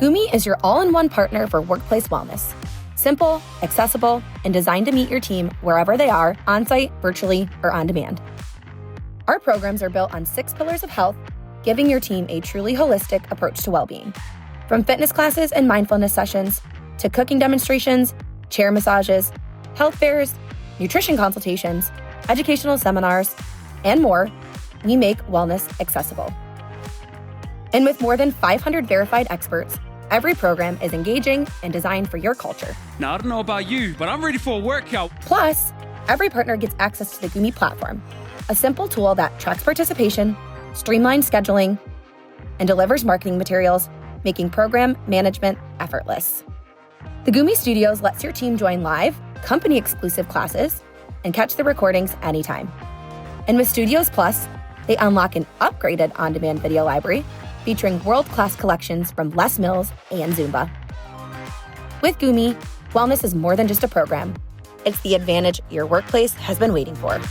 Goomi is your all-in-one partner for workplace wellness. Simple, accessible, and designed to meet your team wherever they are, on-site, virtually, or on demand. Our programs are built on 6 pillars of health, giving your team a truly holistic approach to well-being. From fitness classes and mindfulness sessions, to cooking demonstrations, chair massages, health fairs, nutrition consultations, educational seminars, and more, we make wellness accessible. And with more than 500 verified experts, every program is engaging and designed for your culture. Now, I don't know about you, but I'm ready for a workout. Plus, every partner gets access to the Goomi platform, a simple tool that tracks participation, streamlines scheduling, and delivers marketing materials, making program management effortless. The Goomi Studios lets your team join live, company-exclusive classes, and catch the recordings anytime. And with Studios Plus, they unlock an upgraded on-demand video library featuring world-class collections from Les Mills and Zumba. With Goomi, wellness is more than just a program. It's the advantage your workplace has been waiting for.